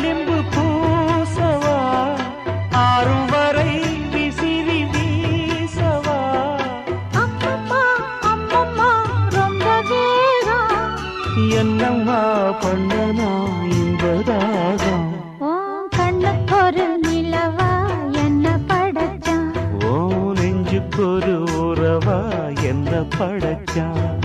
களிம்பு பூசவா ஆறும் வரை விசிறி வீசவா அம்மம்மா அம்மம்மா ரொம்ப வேகம் என்னம்மா பண்ணனா இன்பதாகம் ஓ கண்ணுக்கொரு நிலவா என்ன படைச்சான் ஓ நெஞ்சுக்கொரு உறவா என்ன படைச்சான்